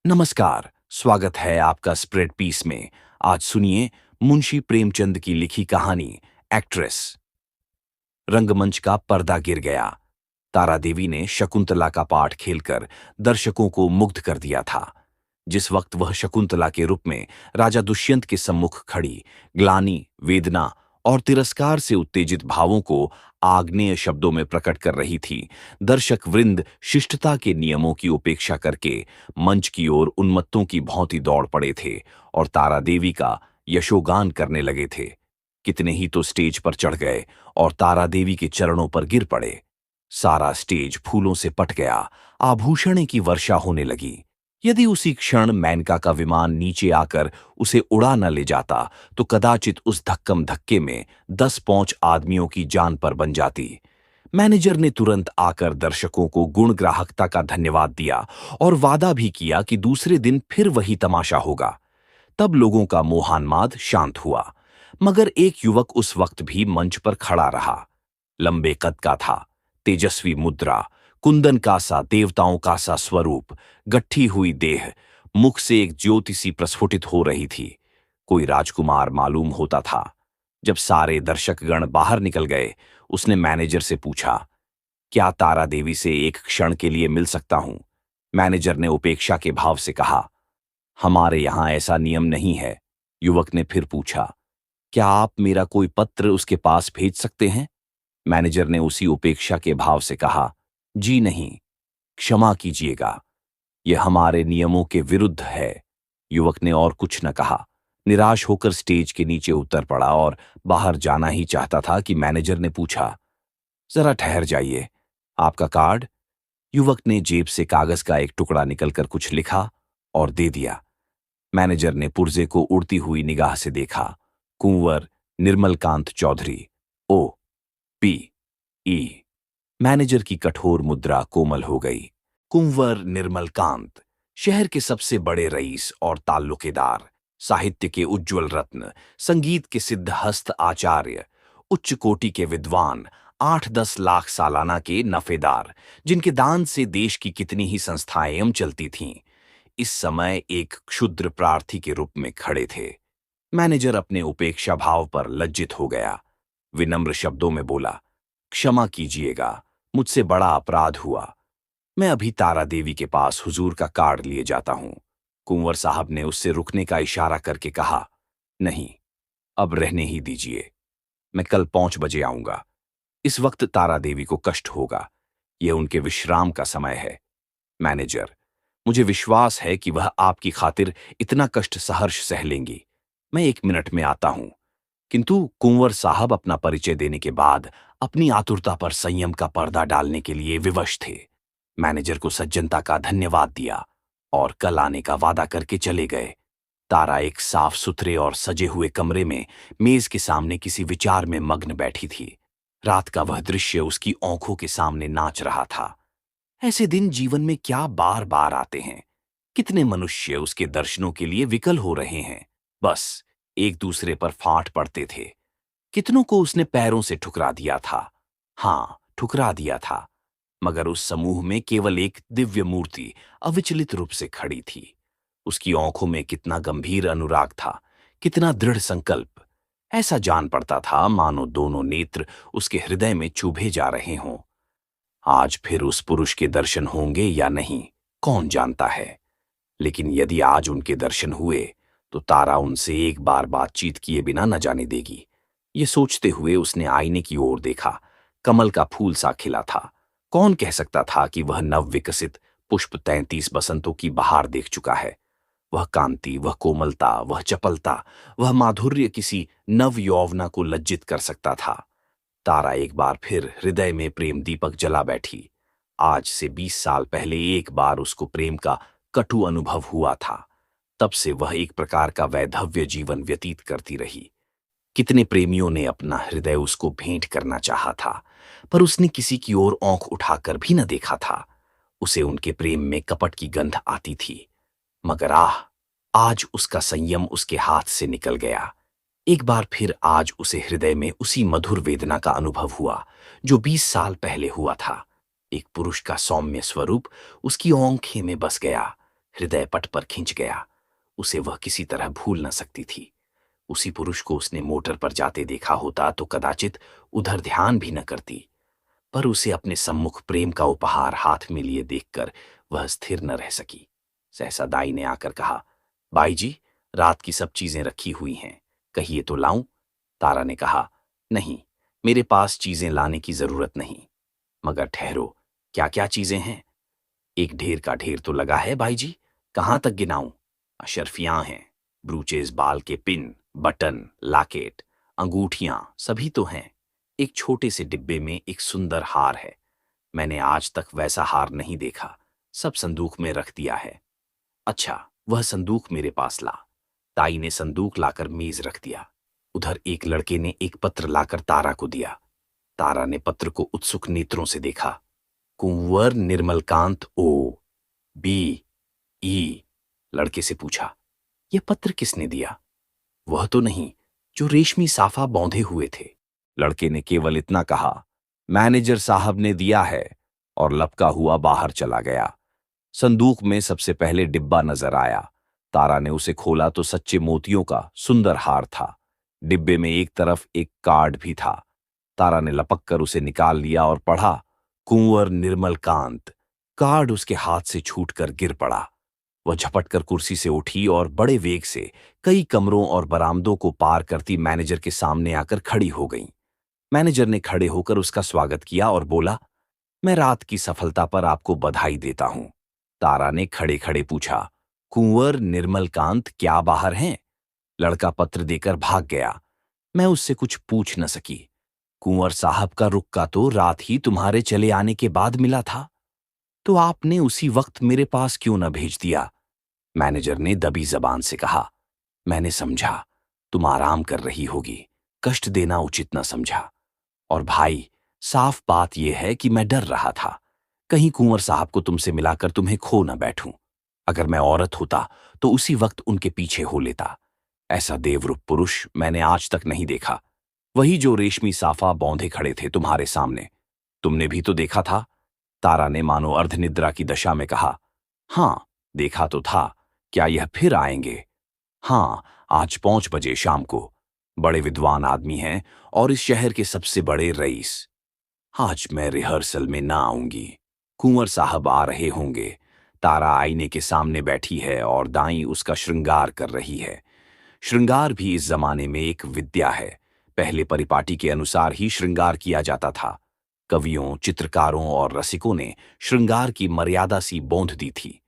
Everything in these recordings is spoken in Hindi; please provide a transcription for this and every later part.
नमस्कार। स्वागत है आपका स्प्रेड पीस में। आज सुनिए मुंशी प्रेमचंद की लिखी कहानी एक्ट्रेस। रंगमंच का पर्दा गिर गया। तारा देवी ने शकुंतला का पाठ खेलकर दर्शकों को मुग्ध कर दिया था। जिस वक्त वह शकुंतला के रूप में राजा दुष्यंत के सम्मुख खड़ी ग्लानि, वेदना और तिरस्कार से उत्तेजित भावों को आग्नेय शब्दों में प्रकट कर रही थी, दर्शक वृंद शिष्टता के नियमों की उपेक्षा करके मंच की ओर उन्मत्तों की भांति दौड़ पड़े थे और तारा देवी का यशोगान करने लगे थे। कितने ही तो स्टेज पर चढ़ गए और तारा देवी के चरणों पर गिर पड़े। सारा स्टेज फूलों से पट गया, आभूषण की वर्षा होने लगी। यदि उसी क्षण मेनका का विमान नीचे आकर उसे उड़ा न ले जाता तो कदाचित उस धक्कम धक्के में 10 पौंच आदमियों की जान पर बन जाती। मैनेजर ने तुरंत आकर दर्शकों को गुणग्राहकता का धन्यवाद दिया और वादा भी किया कि दूसरे दिन फिर वही तमाशा होगा। तब लोगों का मोहान्माद शांत हुआ, मगर एक युवक उस वक्त भी मंच पर खड़ा रहा। लंबे कद का था, तेजस्वी मुद्रा, कुंदन का सा देवताओं का सा स्वरूप, गट्ठी हुई देह, मुख से एक ज्योति सी प्रस्फुटित हो रही थी। कोई राजकुमार मालूम होता था। जब सारे दर्शकगण बाहर निकल गए, उसने मैनेजर से पूछा, क्या तारा देवी से एक क्षण के लिए मिल सकता हूं? मैनेजर ने उपेक्षा के भाव से कहा, हमारे यहां ऐसा नियम नहीं है। युवक ने फिर पूछा, क्या आप मेरा कोई पत्र उसके पास भेज सकते हैं? मैनेजर ने उसी उपेक्षा के भाव से कहा, जी नहीं, क्षमा कीजिएगा, यह हमारे नियमों के विरुद्ध है। युवक ने और कुछ न कहा, निराश होकर स्टेज के नीचे उतर पड़ा और बाहर जाना ही चाहता था कि मैनेजर ने पूछा, जरा ठहर जाइए, आपका कार्ड? युवक ने जेब से कागज का एक टुकड़ा निकलकर कुछ लिखा और दे दिया। मैनेजर ने पुर्जे को उड़ती हुई निगाह से देखा। Kunwar Nirmalkant Chaudhary, O P E. Manager की कठोर मुद्रा कोमल हो गई। कुंवर निर्मलकांत, शहर के सबसे बड़े रईस और ताल्लुकेदार, साहित्य के उज्ज्वल रत्न, संगीत के सिद्धहस्त आचार्य, उच्च कोटि के विद्वान, 8-10 लाख सालाना के नफेदार, जिनके दान से देश की कितनी ही संस्थाएं चलती थीं, इस समय एक क्षुद्र प्रार्थी के रूप में खड़े थे। मैनेजर अपने उपेक्षा भाव पर लज्जित हो गया। विनम्र शब्दों में बोला, क्षमा कीजिएगा, मुझसे बड़ा अपराध हुआ। मैं अभी तारा देवी के पास हुजूर का कार्ड लिए जाता हूं। कुंवर साहब ने उससे रुकने का इशारा करके कहा, नहीं, अब रहने ही दीजिए, मैं कल 5 बजे आऊंगा। इस वक्त तारा देवी को कष्ट होगा, यह उनके विश्राम का समय है। मैनेजर, मुझे विश्वास है कि वह आपकी खातिर इतना कष्ट सहर्ष सह लेंगी। मैं 1 मिनट में आता हूं। किंतु कुंवर साहब अपना परिचय देने के बाद अपनी आतुरता पर संयम का पर्दा डालने के लिए विवश थे। मैनेजर को सज्जनता का धन्यवाद दिया और कल आने का वादा करके चले गए। तारा एक साफ सुथरे और सजे हुए कमरे में मेज के सामने किसी विचार में मग्न बैठी थी। रात का वह दृश्य उसकी आंखों के सामने नाच रहा था। ऐसे दिन जीवन में क्या बार बार आते हैं। कितने मनुष्य उसके दर्शनों के लिए विकल हो रहे हैं, बस एक दूसरे पर फांट पड़ते थे। कितनों को उसने पैरों से ठुकरा दिया था। हां, ठुकरा दिया था, मगर उस समूह में केवल एक दिव्य मूर्ति अविचलित रूप से खड़ी थी। उसकी आंखों में कितना गंभीर अनुराग था, कितना दृढ़ संकल्प। ऐसा जान पड़ता था मानो दोनों नेत्र उसके हृदय में चुभे जा रहे हों। आज फिर उस पुरुष के दर्शन होंगे या नहीं, कौन जानता है। लेकिन यदि आज उनके दर्शन हुए तो तारा उनसे एक बार बातचीत किए बिना न जाने देगी। ये सोचते हुए उसने आईने की ओर देखा। कमल का फूल सा खिला था। कौन कह सकता था कि वह नव विकसित पुष्प 33 बसंतों की बहार देख चुका है। वह कांति, वह कोमलता, वह चपलता, वह माधुर्य किसी नव यौवना को लज्जित कर सकता था। तारा एक बार फिर हृदय में प्रेम दीपक जला बैठी। आज से 20 साल पहले एक बार उसको प्रेम का कटु अनुभव हुआ था। तब से वह एक प्रकार का वैधव्य जीवन व्यतीत करती रही। कितने प्रेमियों ने अपना हृदय उसको भेंट करना चाहा था, पर उसने किसी की ओर आंख उठाकर भी न देखा था। उसे उनके प्रेम में कपट की गंध आती थी, मगर आज उसका संयम उसके हाथ से निकल गया। एक बार फिर आज उसे हृदय में उसी मधुर वेदना का अनुभव हुआ जो 20 साल पहले हुआ था। एक पुरुष का सौम्य स्वरूप उसकी आंखें में बस गया। हृदय पट पर खिंच गया। उसे वह किसी तरह भूल न सकती थी। उसी पुरुष को उसने मोटर पर जाते देखा होता तो कदाचित उधर ध्यान भी न करती, पर उसे अपने सम्मुख प्रेम का उपहार हाथ में लिए देखकर वह स्थिर न रह सकी। सहसा दाई ने आकर कहा, बाई जी, रात की सब चीजें रखी हुई हैं, कहिए तो लाऊं? तारा ने कहा, नहीं, मेरे पास चीजें लाने की जरूरत नहीं। मगर ठहरो, क्या क्या चीजें हैं? एक ढेर का ढेर तो लगा है बाई जी, कहां तक गिनाऊं? अशर्फियां हैं, ब्रूचेज, बाल के पिन, बटन, लॉकेट, अंगूठियां, सभी तो हैं। एक छोटे से डिब्बे में एक सुंदर हार है। मैंने आज तक वैसा हार नहीं देखा। सब संदूक में रख दिया है। अच्छा, वह संदूक मेरे पास ला। ताई ने संदूक लाकर मेज रख दिया। उधर एक लड़के ने एक पत्र लाकर तारा को दिया। तारा ने पत्र को उत्सुक नेत्रों से देखा। Kunwar निर्मलकांत O B E. लड़के से पूछा, यह पत्र किसने दिया? वह तो नहीं जो रेशमी साफा बौंधे हुए थे। लड़के ने केवल इतना कहा, मैनेजर साहब ने दिया है, और लपका हुआ बाहर चला गया। संदूक में सबसे पहले डिब्बा नजर आया। तारा ने उसे खोला तो सच्चे मोतियों का सुंदर हार था। डिब्बे में एक तरफ एक कार्ड भी था। तारा ने लपक कर उसे निकाल लिया और पढ़ा, कुंवर निर्मलकांत। कार्ड उसके हाथ से छूटकर गिर पड़ा। वह झपट कर कुर्सी से उठी और बड़े वेग से कई कमरों और बरामदों को पार करती मैनेजर के सामने आकर खड़ी हो गई। मैनेजर ने खड़े होकर उसका स्वागत किया और बोला, मैं रात की सफलता पर आपको बधाई देता हूं। तारा ने खड़े खड़े पूछा, कुंवर निर्मलकांत क्या बाहर हैं? लड़का पत्र देकर भाग गया। मैं उससे कुछ पूछ न सकी। कुंवर साहब का रुक्का तो रात ही तुम्हारे चले आने के बाद मिला था, तो आपने उसी वक्त मेरे पास क्यों न भेज दिया? मैनेजर ने दबी जबान से कहा, मैंने समझा तुम आराम कर रही होगी, कष्ट देना उचित न समझा। और भाई, साफ बात यह है कि मैं डर रहा था, कहीं कुंवर साहब को तुमसे मिलाकर तुम्हें खो न बैठूं। अगर मैं औरत होता तो उसी वक्त उनके पीछे हो लेता। ऐसा देवरूप पुरुष मैंने आज तक नहीं देखा। वही जो रेशमी साफा बौंधे खड़े थे तुम्हारे सामने, तुमने भी तो देखा था। तारा ने मानो अर्धनिद्रा की दशा में कहा, हां, देखा तो था। क्या यह फिर आएंगे? हां, आज 5 बजे शाम को। बड़े विद्वान आदमी हैं और इस शहर के सबसे बड़े रईस। आज मैं रिहर्सल में ना आऊंगी। कुंवर साहब आ रहे होंगे। तारा आईने के सामने बैठी है और दाई उसका श्रृंगार कर रही है। श्रृंगार भी इस जमाने में एक विद्या है। पहले परिपाटी के अनुसार ही श्रृंगार किया जाता था। कवियों, चित्रकारों और रसिकों ने श्रृंगार की मर्यादा सी बोंध दी थी।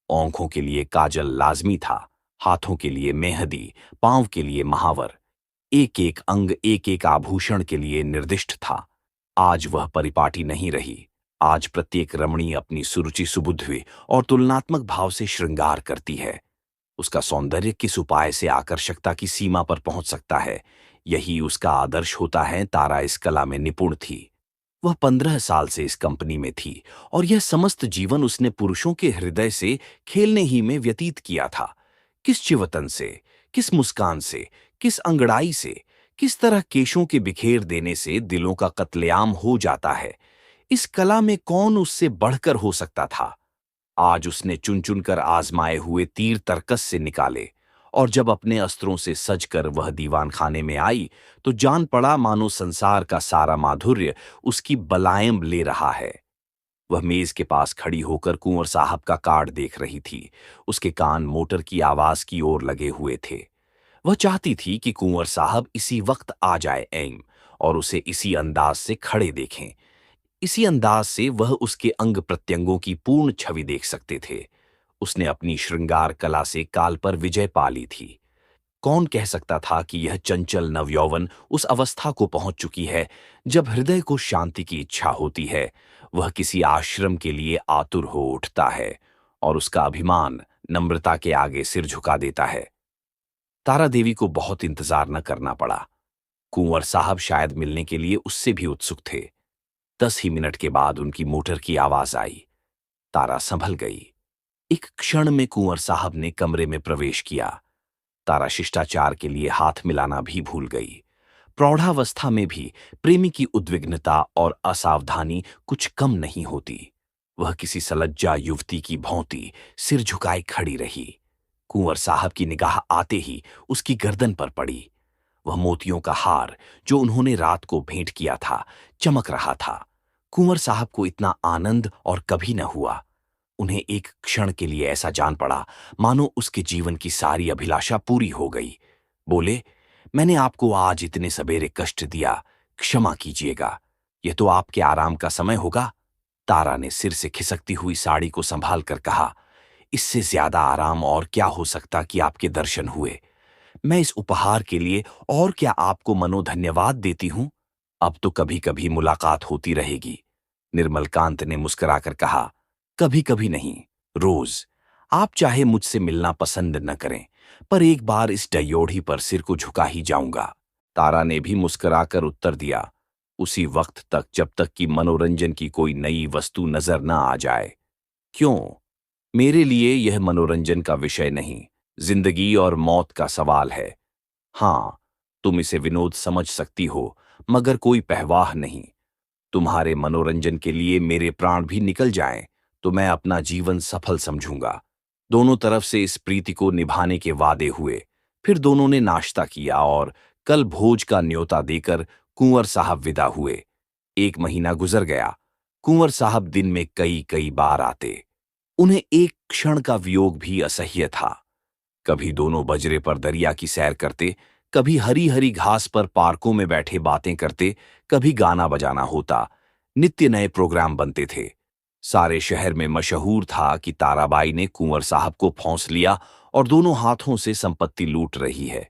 आंखों के लिए काजल लाजमी था, हाथों के लिए मेहंदी, पांव के लिए महावर। एक एक अंग एक एक आभूषण के लिए निर्दिष्ट था। आज वह परिपाटी नहीं रही। आज प्रत्येक रमणी अपनी सुरुचि सुबुद्धि और तुलनात्मक भाव से श्रृंगार करती है। उसका सौंदर्य किस उपाय से आकर्षकता की सीमा पर पहुंच सकता है, यही उसका आदर्श होता है। तारा इस कला में निपुण थी। वह 15 साल से इस कंपनी में थी और यह समस्त जीवन उसने पुरुषों के हृदय से खेलने ही में व्यतीत किया था। किस चिवतन से, किस मुस्कान से, किस अंगड़ाई से, किस तरह केशों के बिखेर देने से दिलों का कत्लेआम हो जाता है, इस कला में कौन उससे बढ़कर हो सकता था। आज उसने चुन चुन कर आजमाए हुए तीर तरकस से निकाले, और जब अपने अस्त्रों से सजकर वह दीवान खाने में आई तो जान पड़ा मानो संसार का सारा माधुर्य उसकी बलायम ले रहा है। वह मेज के पास खड़ी होकर कुंवर साहब का कार्ड देख रही थी। उसके कान मोटर की आवाज की ओर लगे हुए थे। वह चाहती थी कि कुंवर साहब इसी वक्त आ जाए एम और उसे इसी अंदाज से खड़े देखें। इसी अंदाज से वह उसके अंग प्रत्यंगों की पूर्ण छवि देख सकते थे। उसने अपनी श्रृंगार कला से काल पर विजय पा ली थी। कौन कह सकता था कि यह चंचल नवयौवन उस अवस्था को पहुंच चुकी है जब हृदय को शांति की इच्छा होती है, वह किसी आश्रम के लिए आतुर हो उठता है और उसका अभिमान नम्रता के आगे सिर झुका देता है। तारा देवी को बहुत इंतजार न करना पड़ा। कुंवर साहब शायद मिलने के लिए उससे भी उत्सुक थे। 10 ही मिनट के बाद उनकी मोटर की आवाज आई। तारा संभल गई। एक क्षण में कुंवर साहब ने कमरे में प्रवेश किया। तारा शिष्टाचार के लिए हाथ मिलाना भी भूल गई। प्रौढ़ावस्था में भी प्रेमी की उद्विग्नता और असावधानी कुछ कम नहीं होती। वह किसी सलज्जा युवती की भौंती सिर झुकाए खड़ी रही। कुंवर साहब की निगाह आते ही उसकी गर्दन पर पड़ी। वह मोतियों का हार जो उन्होंने रात को भेंट किया था चमक रहा था। कुंवर साहब को इतना आनंद और कभी न हुआ। उन्हें एक क्षण के लिए ऐसा जान पड़ा मानो उसके जीवन की सारी अभिलाषा पूरी हो गई। बोले, मैंने आपको आज इतने सवेरे कष्ट दिया, क्षमा कीजिएगा। यह तो आपके आराम का समय होगा। तारा ने सिर से खिसकती हुई साड़ी को संभाल कर कहा, इससे ज्यादा आराम और क्या हो सकता कि आपके दर्शन हुए। मैं इस उपहार के लिए और क्या आपको मनोधन्यवाद देती हूं। अब तो कभी कभी मुलाकात होती रहेगी। निर्मलकांत ने मुस्कुराकर कहा, कभी कभी नहीं, रोज। आप चाहे मुझसे मिलना पसंद न करें, पर एक बार इस डयोढ़ी पर सिर को झुका ही जाऊंगा। तारा ने भी मुस्कुराकर उत्तर दिया, उसी वक्त तक जब तक कि मनोरंजन की कोई नई वस्तु नजर न आ जाए। क्यों? मेरे लिए यह मनोरंजन का विषय नहीं, जिंदगी और मौत का सवाल है। हाँ, तुम इसे विनोद समझ सकती हो, मगर कोई परवाह नहीं। तुम्हारे मनोरंजन के लिए मेरे प्राण भी निकल जाएं, तो मैं अपना जीवन सफल समझूंगा। दोनों तरफ से इस प्रीति को निभाने के वादे हुए। फिर दोनों ने नाश्ता किया और कल भोज का न्योता देकर कुंवर साहब विदा हुए। 1 महीना गुजर गया। कुंवर साहब दिन में कई कई बार आते। उन्हें एक क्षण का वियोग भी असह्य था। कभी दोनों बजरे पर दरिया की सैर करते, कभी हरी हरी घास पर पार्कों में बैठे बातें करते, कभी गाना बजाना होता। नित्य नए प्रोग्राम बनते थे। सारे शहर में मशहूर था कि ताराबाई ने कुंवर साहब को फौंस लिया और दोनों हाथों से संपत्ति लूट रही है।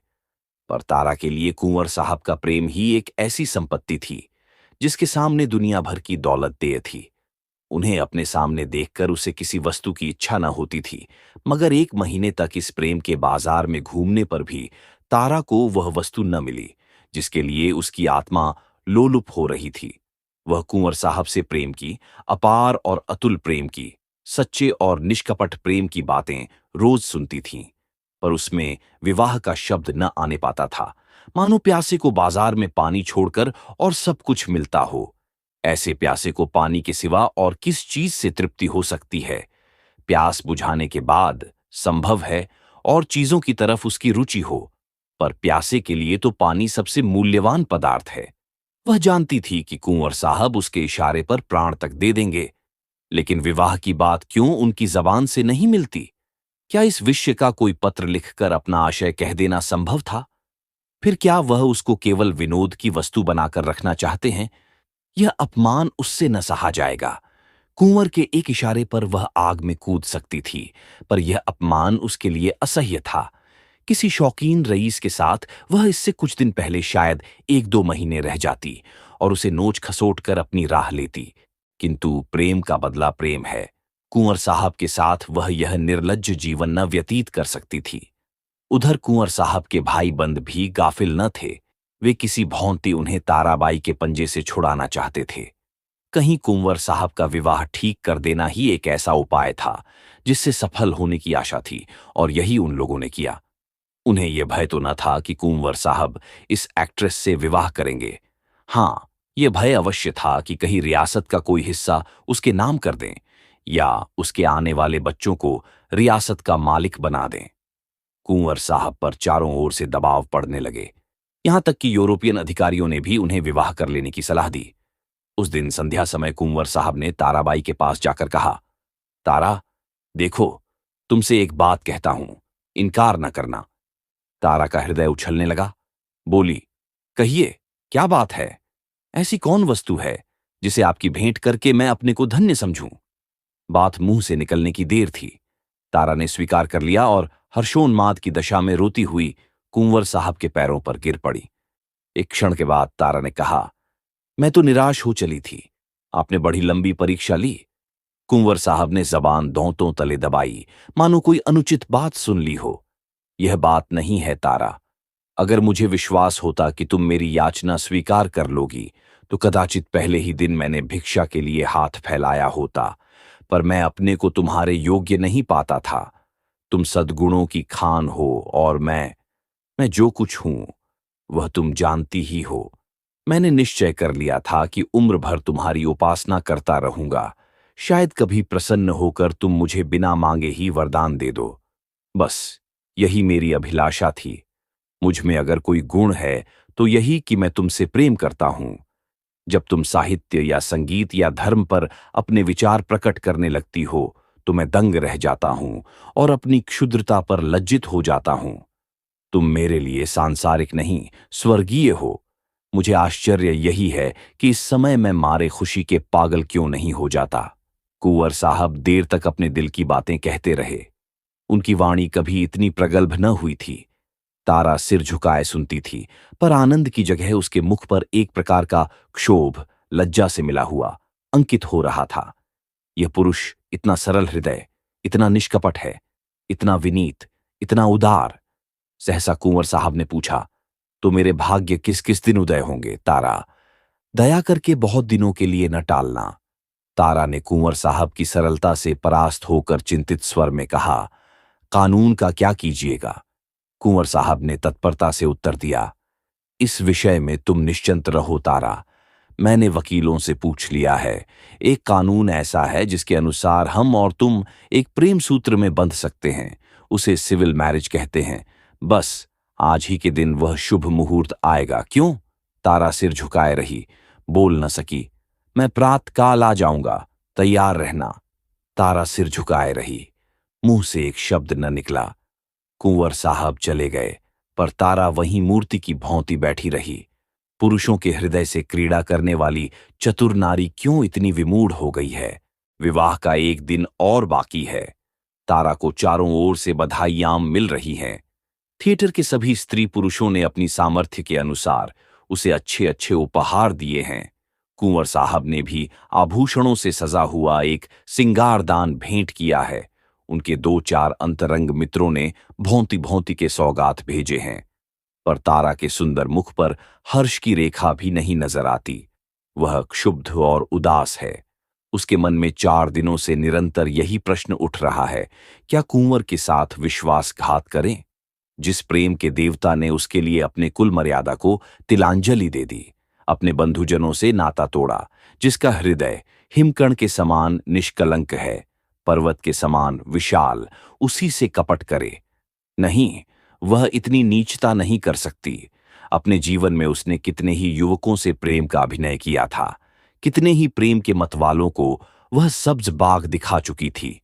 पर तारा के लिए कुंवर साहब का प्रेम ही एक ऐसी संपत्ति थी जिसके सामने दुनिया भर की दौलत देय थी। उन्हें अपने सामने देखकर उसे किसी वस्तु की इच्छा न होती थी, मगर 1 महीने तक इस प्रेम के बाजार में घूमने पर भी तारा को वह वस्तु न मिली जिसके लिए उसकी आत्मा लोलुप हो रही थी। वह कुंवर साहब से प्रेम की, अपार और अतुल प्रेम की, सच्चे और निष्कपट प्रेम की बातें रोज सुनती थीं, पर उसमें विवाह का शब्द न आने पाता था। मानो प्यासे को बाजार में पानी छोड़कर और सब कुछ मिलता हो। ऐसे प्यासे को पानी के सिवा और किस चीज से तृप्ति हो सकती है? प्यास बुझाने के बाद संभव है और चीजों की तरफ उसकी रुचि हो, पर प्यासे के लिए तो पानी सबसे मूल्यवान पदार्थ है। वह जानती थी कि कुंवर साहब उसके इशारे पर प्राण तक दे देंगे, लेकिन विवाह की बात क्यों उनकी जबान से नहीं मिलती? क्या इस विषय का कोई पत्र लिखकर अपना आशय कह देना संभव था? फिर क्या वह उसको केवल विनोद की वस्तु बनाकर रखना चाहते हैं? यह अपमान उससे न सहा जाएगा। कुंवर के एक इशारे पर वह आग में कूद सकती थी, पर यह अपमान उसके लिए असह्य था। किसी शौकीन रईस के साथ वह इससे कुछ दिन पहले शायद 1-2 महीने रह जाती और उसे नोच खसोट कर अपनी राह लेती, किंतु प्रेम का बदला प्रेम है। कुंवर साहब के साथ वह यह निर्लज्ज जीवन न व्यतीत कर सकती थी। उधर कुंवर साहब के भाई बंद भी गाफिल न थे। वे किसी भौंती उन्हें ताराबाई के पंजे से छुड़ाना चाहते थे। कहीं कुंवर साहब का विवाह ठीक कर देना ही एक ऐसा उपाय था जिससे सफल होने की आशा थी, और यही उन लोगों ने किया। उन्हें यह भय तो न था कि कुंवर साहब इस एक्ट्रेस से विवाह करेंगे। हाँ, यह भय अवश्य था कि कहीं रियासत का कोई हिस्सा उसके नाम कर दें या उसके आने वाले बच्चों को रियासत का मालिक बना दें। कुंवर साहब पर चारों ओर से दबाव पड़ने लगे। यहां तक कि यूरोपियन अधिकारियों ने भी उन्हें विवाह कर लेने की सलाह दी। उस दिन संध्या समय कुंवर साहब ने ताराबाई के पास जाकर कहा, तारा, देखो, तुमसे एक बात कहता हूं, इनकार न करना। तारा का हृदय उछलने लगा। बोली, कहिए, क्या बात है? ऐसी कौन वस्तु है जिसे आपकी भेंट करके मैं अपने को धन्य समझूं? बात मुंह से निकलने की देर थी। तारा ने स्वीकार कर लिया और हर्षोन्माद की दशा में रोती हुई कुंवर साहब के पैरों पर गिर पड़ी। एक क्षण के बाद तारा ने कहा, मैं तो निराश हो चली थी। आपने बड़ी लंबी परीक्षा ली। कुंवर साहब ने जबान दांतों तले दबाई, मानो कोई अनुचित बात सुन ली हो। यह बात नहीं है तारा। अगर मुझे विश्वास होता कि तुम मेरी याचना स्वीकार कर लोगी, तो कदाचित पहले ही दिन मैंने भिक्षा के लिए हाथ फैलाया होता, पर मैं अपने को तुम्हारे योग्य नहीं पाता था। तुम सद्गुणों की खान हो और मैं जो कुछ हूं वह तुम जानती ही हो। मैंने निश्चय कर लिया था कि उम्र भर तुम्हारी उपासना करता रहूंगा, शायद कभी प्रसन्न होकर तुम मुझे बिना मांगे ही वरदान दे दो। बस यही मेरी अभिलाषा थी। मुझ में अगर कोई गुण है तो यही कि मैं तुमसे प्रेम करता हूं। जब तुम साहित्य या संगीत या धर्म पर अपने विचार प्रकट करने लगती हो तो मैं दंग रह जाता हूं और अपनी क्षुद्रता पर लज्जित हो जाता हूं। तुम मेरे लिए सांसारिक नहीं, स्वर्गीय हो। मुझे आश्चर्य यही है कि इस समय मैं मारे खुशी के पागल क्यों नहीं हो जाता। कुंवर साहब देर तक अपने दिल की बातें कहते रहे। उनकी वाणी कभी इतनी प्रगल्भ न हुई थी। तारा सिर झुकाए सुनती थी, पर आनंद की जगह उसके मुख पर एक प्रकार का क्षोभ, लज्जा से मिला हुआ अंकित हो रहा था। यह पुरुष इतना सरल हृदय, इतना निष्कपट है, इतना विनीत, इतना उदार। सहसा कुंवर साहब ने पूछा, तो मेरे भाग्य किस किस दिन उदय होंगे तारा? दया करके बहुत दिनों के लिए न टालना। तारा ने कुंवर साहब की सरलता से परास्त होकर चिंतित स्वर में कहा, कानून का क्या कीजिएगा? कुंवर साहब ने तत्परता से उत्तर दिया, इस विषय में तुम निश्चिंत रहो तारा। मैंने वकीलों से पूछ लिया है। एक कानून ऐसा है जिसके अनुसार हम और तुम एक प्रेम सूत्र में बंध सकते हैं। उसे सिविल मैरिज कहते हैं। बस आज ही के दिन वह शुभ मुहूर्त आएगा। क्यों? तारा सिर झुकाए रही, बोल न सकी। मैं प्रातःकाल आ जाऊंगा, तैयार रहना। तारा सिर झुकाए रही, मुंह से एक शब्द न निकला। कुंवर साहब चले गए, पर तारा वहीं मूर्ति की भौंती बैठी रही। पुरुषों के हृदय से क्रीड़ा करने वाली चतुर नारी क्यों इतनी विमूढ़ हो गई है? विवाह का एक दिन और बाकी है। तारा को चारों ओर से बधाइयां मिल रही हैं। थिएटर के सभी स्त्री पुरुषों ने अपनी सामर्थ्य के अनुसार उसे अच्छे अच्छे उपहार दिए हैं। कुंवर साहब ने भी आभूषणों से सजा हुआ एक सिंगारदान भेंट किया है। उनके दो चार अंतरंग मित्रों ने भौंती भौंती के सौगात भेजे हैं, पर तारा के सुंदर मुख पर हर्ष की रेखा भी नहीं नजर आती। वह क्षुब्ध और उदास है। उसके मन में 4 दिनों से निरंतर यही प्रश्न उठ रहा है, क्या कुंवर के साथ विश्वासघात करें? जिस प्रेम के देवता ने उसके लिए अपने कुल मर्यादा को तिलांजलि दे दी, अपने बंधुजनों से नाता तोड़ा, जिसका हृदय हिमकण के समान निष्कलंक है, पर्वत के समान विशाल, उसी से कपट करे? नहीं, वह इतनी नीचता नहीं कर सकती। अपने जीवन में उसने कितने ही युवकों से प्रेम का अभिनय किया था, कितने ही प्रेम के मतवालों को वह सब्ज बाग दिखा चुकी थी,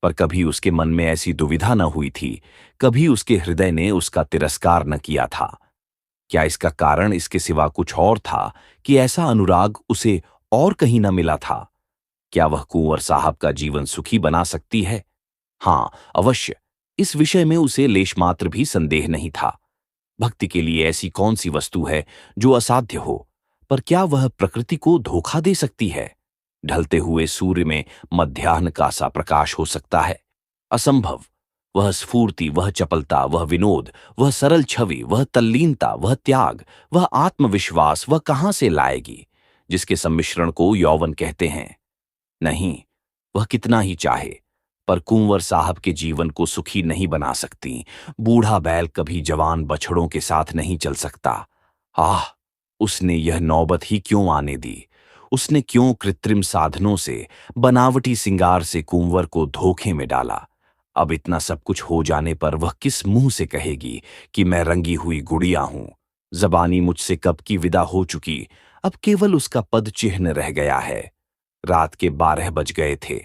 पर कभी उसके मन में ऐसी दुविधा न हुई थी, कभी उसके हृदय ने उसका तिरस्कार न किया था। क्या इसका कारण इसके सिवा कुछ और था कि ऐसा अनुराग उसे और कहीं न मिला था? क्या वह कुंवर साहब का जीवन सुखी बना सकती है? हाँ, अवश्य। इस विषय में उसे लेशमात्र भी संदेह नहीं था। भक्ति के लिए ऐसी कौन सी वस्तु है जो असाध्य हो? पर क्या वह प्रकृति को धोखा दे सकती है? ढलते हुए सूर्य में मध्याह्न का सा प्रकाश हो सकता है? असंभव। वह स्फूर्ति, वह चपलता, वह विनोद, वह सरल छवि, वह तल्लीनता, वह त्याग, वह आत्मविश्वास वह कहां से लाएगी, जिसके सम्मिश्रण को यौवन कहते हैं? नहीं, वह कितना ही चाहे, पर कुंवर साहब के जीवन को सुखी नहीं बना सकती। बूढ़ा बैल कभी जवान बछड़ों के साथ नहीं चल सकता। आह, उसने यह नौबत ही क्यों आने दी? उसने क्यों कृत्रिम साधनों से, बनावटी सिंगार से कुंवर को धोखे में डाला? अब इतना सब कुछ हो जाने पर वह किस मुंह से कहेगी कि मैं रंगी हुई गुड़िया हूं? जबानी मुझसे कब की विदा हो चुकी, अब केवल उसका पद चिन्ह रह गया है। रात के 12 बज गए थे।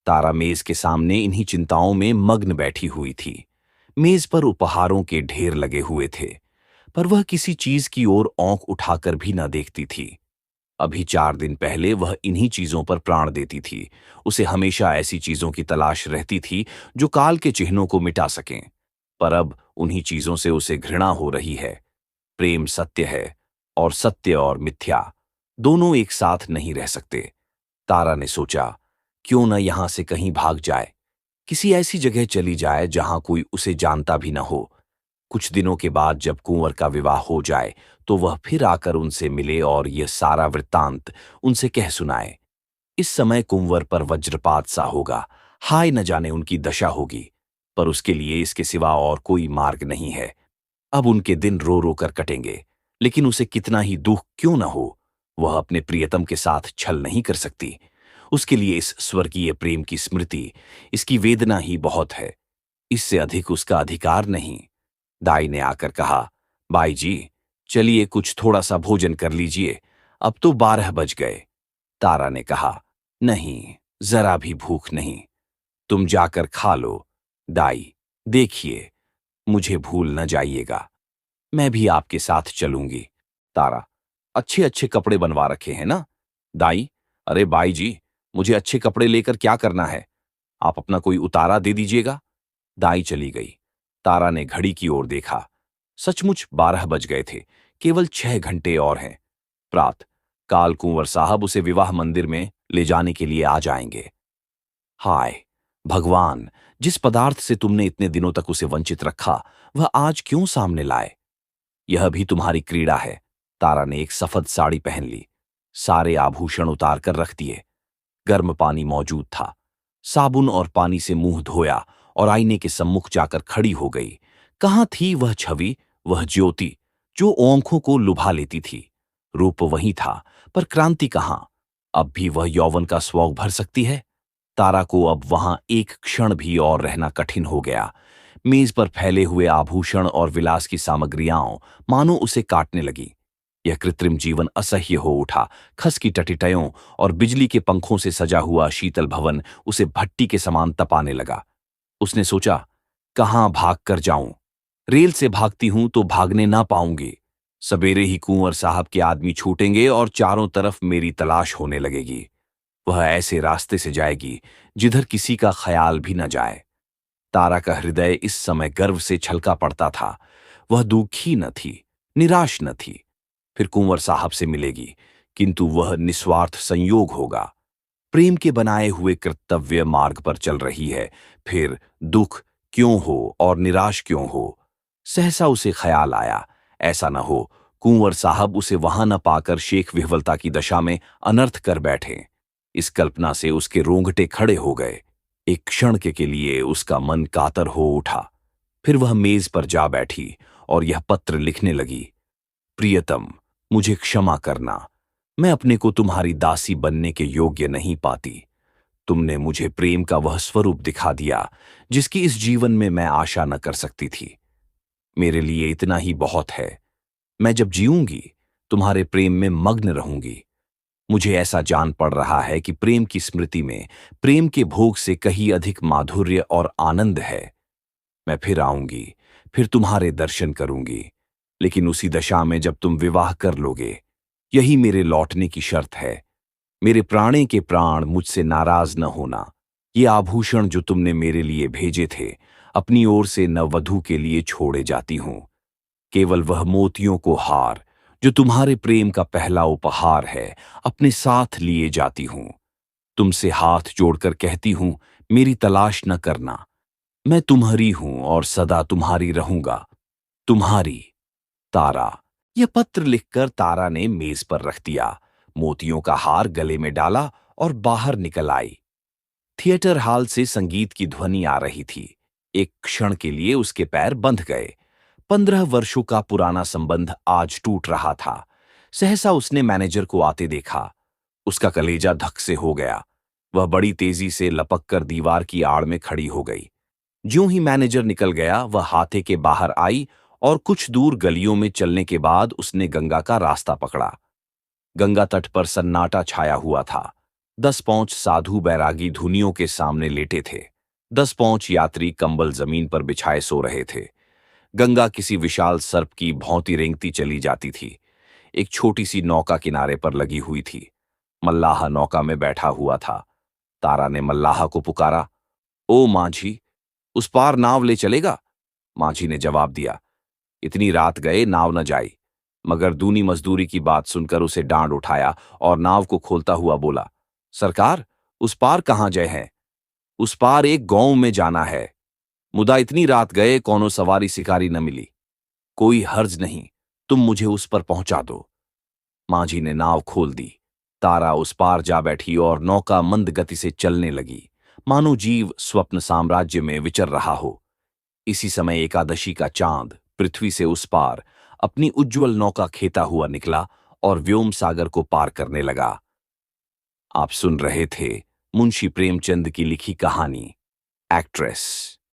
तारा मेज के सामने इन्हीं चिंताओं में मग्न बैठी हुई थी। मेज पर उपहारों के ढेर लगे हुए थे, पर वह किसी चीज की ओर आंख उठाकर भी न देखती थी। अभी 4 दिन पहले वह इन्हीं चीजों पर प्राण देती थी। उसे हमेशा ऐसी चीजों की तलाश रहती थी जो काल के चिन्हों को मिटा सकें, पर अब उन्हीं चीजों से उसे घृणा हो रही है। प्रेम सत्य है, और सत्य और मिथ्या दोनों एक साथ नहीं रह सकते। तारा ने सोचा, क्यों न यहां से कहीं भाग जाए, किसी ऐसी जगह चली जाए जहां कोई उसे जानता भी न हो। कुछ दिनों के बाद जब कुंवर का विवाह हो जाए तो वह फिर आकर उनसे मिले और यह सारा वृत्तांत उनसे कह सुनाए। इस समय कुंवर पर वज्रपात सा होगा, हाय न जाने उनकी दशा होगी, पर उसके लिए इसके सिवा और कोई मार्ग नहीं है। अब उनके दिन रो रो कर कटेंगे, लेकिन उसे कितना ही दुख क्यों न हो, वह अपने प्रियतम के साथ छल नहीं कर सकती। उसके लिए इस स्वर्गीय प्रेम की स्मृति, इसकी वेदना ही बहुत है। इससे अधिक उसका अधिकार नहीं। दाई ने आकर कहा, बाई जी, चलिए कुछ थोड़ा सा भोजन कर लीजिए, अब तो 12 बज गए। तारा ने कहा, नहीं, जरा भी भूख नहीं, तुम जाकर खा लो। दाई, देखिए, मुझे भूल न जाइएगा, मैं भी आपके साथ चलूंगी। तारा, अच्छे अच्छे कपड़े बनवा रखे हैं ना? दाई, अरे बाई जी, मुझे अच्छे कपड़े लेकर क्या करना है? आप अपना कोई उतारा दे दीजिएगा। दाई चली गई। तारा ने घड़ी की ओर देखा। सचमुच 12 बज गए थे, केवल 6 घंटे और हैं। प्रात काल कुंवर साहब उसे विवाह मंदिर में ले जाने के लिए आ जाएंगे। हाय भगवान, जिस पदार्थ से तुमने इतने दिनों तक उसे वंचित रखा, वह आज क्यों सामने लाए? यह भी तुम्हारी क्रीड़ा है। तारा ने एक सफेद साड़ी पहन ली, सारे आभूषण उतार कर रख दिए। गर्म पानी मौजूद था। साबुन और पानी से मुंह धोया और आईने के सम्मुख जाकर खड़ी हो गई। कहाँ थी वह छवि, वह ज्योति जो आंखों को लुभा लेती थी? रूप वही था, पर क्रांति कहाँ? अब भी वह यौवन का स्वाग भर सकती है? तारा को अब वहां एक क्षण भी और रहना कठिन हो गया। मेज पर फैले हुए आभूषण और विलास की सामग्रियां मानो उसे काटने लगी। यह कृत्रिम जीवन असह्य हो उठा। खस की टटिटयों और बिजली के पंखों से सजा हुआ शीतल भवन उसे भट्टी के समान तपाने लगा। उसने सोचा, कहां भाग कर जाऊं? रेल से भागती हूं तो भागने ना पाऊंगी। सवेरे ही कुंवर साहब के आदमी छूटेंगे और चारों तरफ मेरी तलाश होने लगेगी। वह ऐसे रास्ते से जाएगी जिधर किसी का ख्याल भी न जाए। तारा का हृदय इस समय गर्व से छलका पड़ता था। वह दुखी न थी, निराश न थी। फिर कुंवर साहब से मिलेगी, किंतु वह निस्वार्थ संयोग होगा। प्रेम के बनाए हुए कर्तव्य मार्ग पर चल रही है, फिर दुख क्यों हो और निराश क्यों हो? सहसा उसे ख्याल आया, ऐसा न हो कुंवर साहब उसे वहां न पाकर शेख विह्वलता की दशा में अनर्थ कर बैठे। इस कल्पना से उसके रोंगटे खड़े हो गए। एक क्षण के लिए उसका मन कातर हो उठा। फिर वह मेज पर जा बैठी और यह पत्र लिखने लगी। प्रियतम, मुझे क्षमा करना, मैं अपने को तुम्हारी दासी बनने के योग्य नहीं पाती। तुमने मुझे प्रेम का वह स्वरूप दिखा दिया जिसकी इस जीवन में मैं आशा न कर सकती थी। मेरे लिए इतना ही बहुत है। मैं जब जीऊंगी तुम्हारे प्रेम में मग्न रहूंगी। मुझे ऐसा जान पड़ रहा है कि प्रेम की स्मृति में प्रेम के भोग से कहीं अधिक माधुर्य और आनंद है। मैं फिर आऊंगी, फिर तुम्हारे दर्शन करूंगी, लेकिन उसी दशा में जब तुम विवाह कर लोगे। यही मेरे लौटने की शर्त है। मेरे प्राणे के प्राण, मुझसे नाराज न होना। ये आभूषण जो तुमने मेरे लिए भेजे थे, अपनी ओर से नववधू के लिए छोड़े जाती हूं। केवल वह मोतियों को हार जो तुम्हारे प्रेम का पहला उपहार है, अपने साथ लिए जाती हूं। तुमसे हाथ जोड़कर कहती हूं, मेरी तलाश न करना। मैं तुम्हारी हूं और सदा तुम्हारी रहूंगा। तुम्हारी तारा। यह पत्र लिखकर तारा ने मेज पर रख दिया, मोतियों का हार गले में डाला और बाहर निकल आई। थिएटर हॉल से संगीत की ध्वनि आ रही थी। एक क्षण के लिए उसके पैर बंध गए। 15 वर्षों का पुराना संबंध आज टूट रहा था। सहसा उसने मैनेजर को आते देखा। उसका कलेजा धक से हो गया। वह बड़ी तेजी से लपक कर दीवार की आड़ में खड़ी हो गई। ज्यों ही मैनेजर निकल गया, वह हाथे के बाहर आई और कुछ दूर गलियों में चलने के बाद उसने गंगा का रास्ता पकड़ा। गंगा तट पर सन्नाटा छाया हुआ था। 10 पौंच साधु बैरागी धुनियों के सामने लेटे थे। 10 पौंच यात्री कंबल जमीन पर बिछाए सो रहे थे। गंगा किसी विशाल सर्प की भौंती रेंगती चली जाती थी। एक छोटी सी नौका किनारे पर लगी हुई थी। मल्लाह नौका में बैठा हुआ था। तारा ने मल्लाह को पुकारा, ओ माझी, उस पार नाव ले चलेगा? माझी ने जवाब दिया, इतनी रात गए नाव न जाई। मगर दूनी मजदूरी की बात सुनकर उसे डांड उठाया और नाव को खोलता हुआ बोला, सरकार, उस पार कहां जय है? उस पार एक गांव में जाना है। मुदा इतनी रात गए कौनो सवारी शिकारी न मिली। कोई हर्ज नहीं, तुम मुझे उस पर पहुंचा दो। माझी ने नाव खोल दी। तारा उस पार जा बैठी और नौका मंद गति से चलने लगी, मानो जीव स्वप्न साम्राज्य में विचर रहा हो। इसी समय एकादशी का चांद पृथ्वी से उस पार अपनी उज्ज्वल नौका खेता हुआ निकला और व्योम सागर को पार करने लगा। आप सुन रहे थे मुंशी प्रेमचंद की लिखी कहानी एक्ट्रेस।